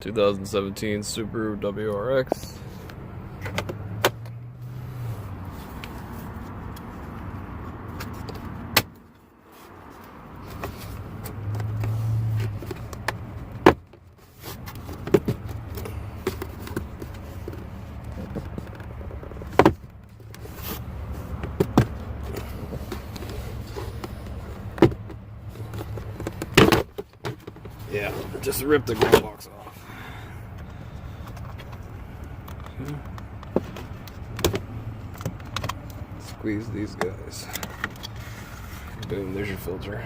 2017 Subaru WRX. Yeah, just ripped the glove box off. Squeeze these guys. Boom, there's your filter.